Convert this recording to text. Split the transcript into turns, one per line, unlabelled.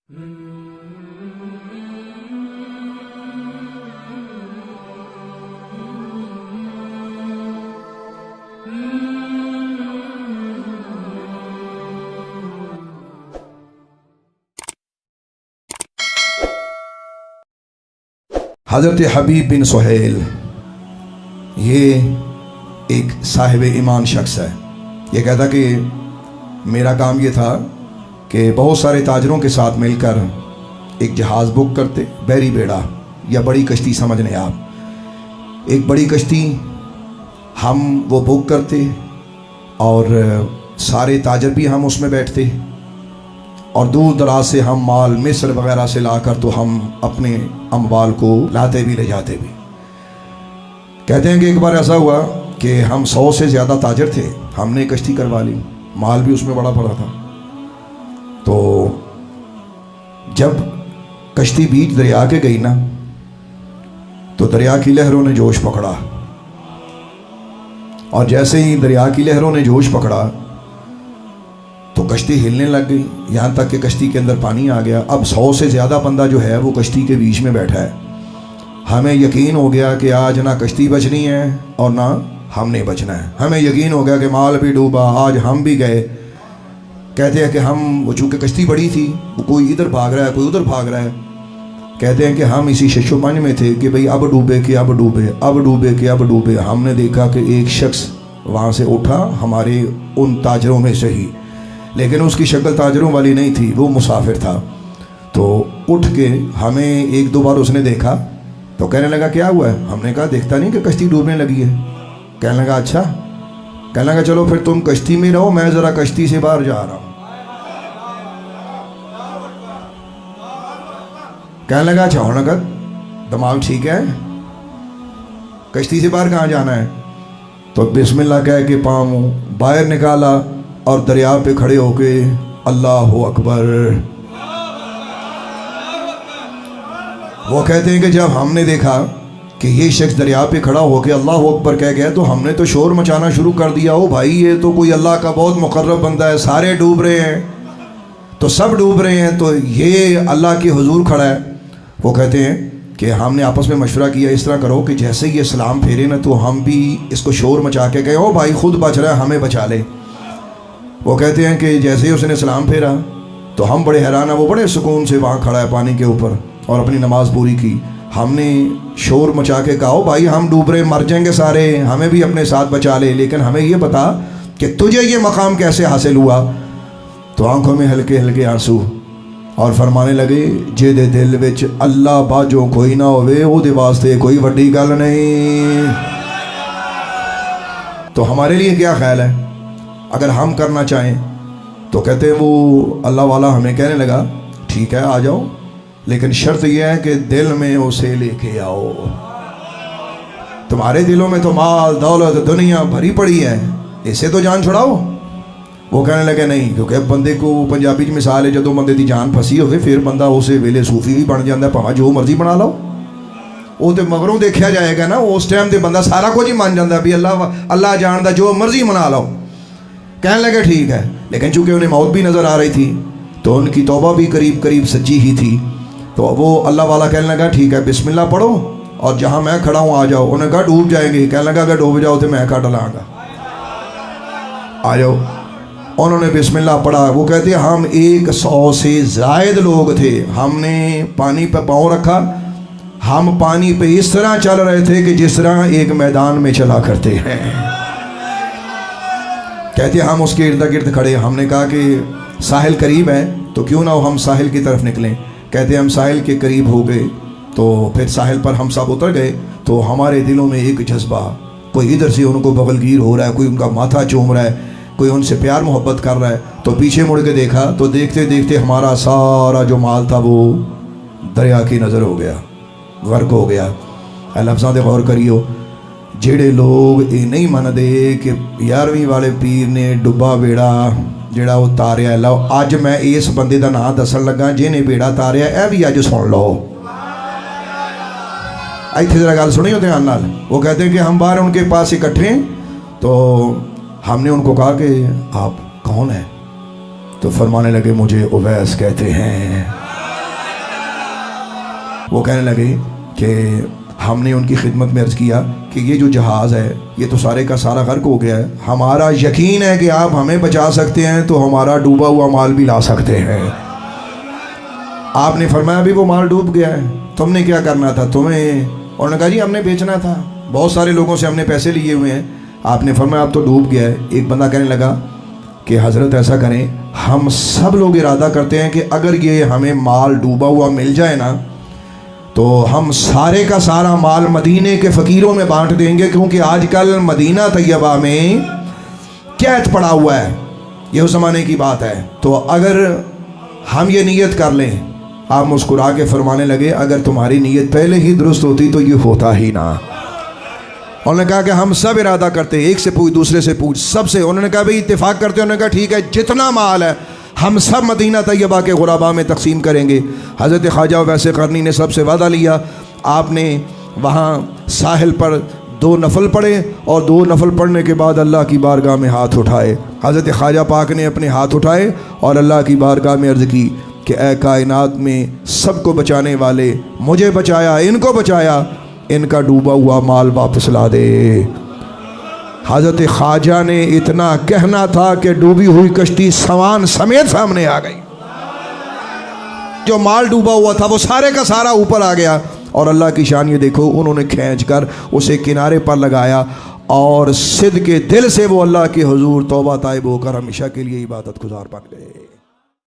حضرت حبیب بن سہیل یہ ایک صاحب ایمان شخص ہے۔ یہ کہتا کہ میرا کام یہ تھا کہ بہت سارے تاجروں کے ساتھ مل کر ایک جہاز بک کرتے، بحری بیڑا یا بڑی کشتی سمجھ لیں آپ، ایک بڑی کشتی ہم وہ بک کرتے اور سارے تاجر بھی ہم اس میں بیٹھتے اور دور دراز سے ہم مال مصر وغیرہ سے لا کر تو ہم اپنے اموال کو لاتے بھی لے جاتے بھی۔ کہتے ہیں کہ ایک بار ایسا ہوا کہ ہم 100 سے زیادہ تاجر تھے، ہم نے کشتی کروا لی، مال بھی اس میں بڑا پڑا تھا۔ تو جب کشتی بیچ دریا کے گئی نا تو دریا کی لہروں نے جوش پکڑا، اور جیسے ہی دریا کی لہروں نے جوش پکڑا تو کشتی ہلنے لگ گئی، یہاں تک کہ کشتی کے اندر پانی آ گیا۔ اب 100 سے زیادہ بندہ جو ہے وہ کشتی کے بیچ میں بیٹھا ہے۔ ہمیں یقین ہو گیا کہ آج نہ کشتی بچنی ہے اور نہ ہم نے بچنا ہے۔ ہمیں یقین ہو گیا کہ مال بھی ڈوبا، آج ہم بھی گئے۔ کہتے ہیں کہ ہم، وہ چونکہ کشتی بڑی تھی، وہ کوئی ادھر بھاگ رہا ہے کوئی ادھر بھاگ رہا ہے، کہتے ہیں کہ ہم اسی شش و پنج میں تھے کہ بھئی اب ڈوبے کہ اب ڈوبے، اب ڈوبے کہ اب ڈوبے۔ ہم نے دیکھا کہ ایک شخص وہاں سے اٹھا، ہمارے ان تاجروں میں سے ہی، لیکن اس کی شکل تاجروں والی نہیں تھی، وہ مسافر تھا۔ تو اٹھ کے ہمیں ایک دو بار اس نے دیکھا تو کہنے لگا کیا ہوا ہے؟ ہم نے کہا دیکھتا نہیں کہ کشتی ڈوبنے لگی ہے۔ کہنے لگا اچھا، کہنے لگا چلو پھر تم کشتی میں رہو، میں ذرا کشتی سے باہر جا رہا ہوں۔ کہنے لگا اچھا حرکت، دماغ ٹھیک ہے، کشتی سے باہر کہاں جانا ہے؟ تو بسم اللہ کہہ کے پاؤں باہر نکالا اور دریا پہ کھڑے ہو کے اللہ اکبر۔ وہ کہتے ہیں کہ جب ہم نے دیکھا کہ یہ شخص دریا پہ کھڑا ہو کے اللہ اکبر کہہ گیا تو ہم نے تو شور مچانا شروع کر دیا، او بھائی یہ تو کوئی اللہ کا بہت مقرب بندہ ہے، سارے ڈوب رہے ہیں تو سب ڈوب رہے ہیں تو یہ اللہ کے حضور کھڑا ہے۔ وہ کہتے ہیں کہ ہم نے آپس میں مشورہ کیا اس طرح کرو کہ جیسے یہ سلام پھیرے نا تو ہم بھی اس کو شور مچا کے کہیں او بھائی خود بچ رہا ہے ہمیں بچا لے۔ وہ کہتے ہیں کہ جیسے ہی اس نے سلام پھیرا تو ہم بڑے حیران ہیں، وہ بڑے سکون سے وہاں کھڑا ہے پانی کے اوپر اور اپنی نماز پوری کی۔ ہم نے شور مچا کے کہا بھائی ہم ڈوب رہے، مر جائیں گے سارے، ہمیں بھی اپنے ساتھ بچا لے، لیکن ہمیں یہ بتا کہ تجھے یہ مقام کیسے حاصل ہوا؟ تو آنکھوں میں ہلکے ہلکے آنسو اور فرمانے لگے جے دے دل وچ اللہ باجو کوئی نہ ہوئے او دے واسطے کوئی وڈی گل نہیں۔ تو ہمارے لیے کیا خیال ہے اگر ہم کرنا چاہیں؟ تو کہتے ہیں وہ اللہ والا ہمیں کہنے لگا ٹھیک ہے آ جاؤ، لیکن شرط یہ ہے کہ دل میں اسے لے کے آؤ۔ تمہارے دلوں میں تو مال دولت دنیا بھری پڑی ہے، اسے تو جان چھڑاؤ۔ وہ کہنے لگے نہیں، کیونکہ بندے کو پنجابی مثال ہے جدو بندے دی جان پھسی ہوئے پھر بندہ اسے ویلے صوفی بھی بن جاتا ہے، پاں جو مرضی بنا لو، وہ تو مگروں دیکھا جائے گا نا، اس ٹائم تے بندہ سارا کچھ ہی مان جاتا ہے بھی اللہ جاندا جو مرضی منا لو۔ کہنے لگے ٹھیک ہے، لیکن چونکہ انہیں موت بھی نظر آ رہی تھی تو ان کی توبہ بھی قریب قریب سچی ہی تھی، تو وہ اللہ والا کہنے لگا ٹھیک ہے بسم اللہ پڑھو اور جہاں میں کھڑا ہوں آ جاؤ۔ انہوں نے کہا ڈوب جائیں گے، کہنے لگا اگر ڈوب جاؤ تو میں کھڑا لاں گا، آ جاؤ۔ انہوں نے بسم اللہ پڑھا۔ وہ کہتے ہیں ہم 100 سے زائد لوگ تھے، ہم نے پانی پہ پاؤں رکھا، ہم پانی پہ اس طرح چل رہے تھے کہ جس طرح ایک میدان میں چلا کرتے ہیں۔ کہتے ہیں ہم اس کے ارد گرد کھڑے، ہم نے کہا کہ ساحل قریب ہے تو کیوں نہ ہم ساحل کی طرف نکلیں۔ کہتے ہیں ہم ساحل کے قریب ہو گئے تو پھر ساحل پر ہم سب اتر گئے تو ہمارے دلوں میں ایک جذبہ، کوئی ادھر سے ان کو بغلگیر ہو رہا ہے، کوئی ان کا ماتھا چوم رہا ہے، کوئی ان سے پیار محبت کر رہا ہے۔ تو پیچھے مڑ کے دیکھا تو دیکھتے دیکھتے ہمارا سارا جو مال تھا وہ دریا کی نظر ہو گیا، غرق ہو گیا۔ لفظاں دے غور کریو، جڑے لوگ یہ نہیں مندے کہ 11ویں والے پیر نے ڈبا بیڑا جڑا وہ تاریا ہے، لو اج میں اس بندے دا نام دسن لگا جنہیں بیڑا تاریا اے بھی اج سن لو۔ ایتھے ذرا گل سنی ہو دھیان نال۔ وہ کہتے ہیں کہ ہم باہر ان کے پاس اکٹھے ہیں تو ہم نے ان کو کہا کہ آپ کون ہیں؟ تو فرمانے لگے مجھے اویس کہتے ہیں۔ وہ کہنے لگے کہ ہم نے ان کی خدمت میں عرض کیا کہ یہ جو جہاز ہے یہ تو سارے کا سارا غرق ہو گیا ہے، ہمارا یقین ہے کہ آپ ہمیں بچا سکتے ہیں تو ہمارا ڈوبا ہوا مال بھی لا سکتے ہیں۔ آپ نے فرمایا ابھی وہ مال ڈوب گیا ہے، تم نے کیا کرنا تھا تمہیں؟ انہوں نے کہا جی ہم نے بیچنا تھا، بہت سارے لوگوں سے ہم نے پیسے لیے ہوئے ہیں۔ آپ نے فرمایا اب تو ڈوب گیا ہے۔ ایک بندہ کہنے لگا کہ حضرت ایسا کریں، ہم سب لوگ ارادہ کرتے ہیں کہ اگر یہ ہمیں مال ڈوبا ہوا مل جائے نا تو ہم سارے کا سارا مال مدینے کے فقیروں میں بانٹ دیں گے، کیونکہ آج کل مدینہ طیبہ میں قحط پڑا ہوا ہے، یہ اس زمانے کی بات ہے۔ تو اگر ہم یہ نیت کر لیں، آپ مسکرا کے فرمانے لگے اگر تمہاری نیت پہلے ہی درست ہوتی تو یہ ہوتا ہی نہ۔ انہوں نے کہا کہ ہم سب ارادہ کرتے، ایک سے پوچھ دوسرے سے پوچھ سب سے، انہوں نے کہا بھئی اتفاق کرتے، انہوں نے کہا ٹھیک ہے جتنا مال ہے ہم سب مدینہ طیبہ کے غرباء میں تقسیم کریں گے۔ حضرت خواجہ ویسے قرنی نے سب سے وعدہ لیا، آپ نے وہاں ساحل پر 2 نفل پڑھے اور 2 نفل پڑھنے کے بعد اللہ کی بارگاہ میں ہاتھ اٹھائے۔ حضرت خواجہ پاک نے اپنے ہاتھ اٹھائے اور اللہ کی بارگاہ میں عرض کی کہ اے کائنات میں سب کو بچانے والے، مجھے بچایا، ان کو بچایا، ان کا ڈوبا ہوا مال واپس لا دے۔ حضرت خواجہ نے اتنا کہنا تھا کہ ڈوبی ہوئی کشتی سامان سمیت سامنے آ گئی، جو مال ڈوبا ہوا تھا وہ سارے کا سارا اوپر آ گیا، اور اللہ کی شان یہ دیکھو انہوں نے کھینچ کر اسے کنارے پر لگایا اور صدق کے دل سے وہ اللہ کے حضور توبہ طائب ہو کر ہمیشہ کے لیے عبادت گزار بن گئے۔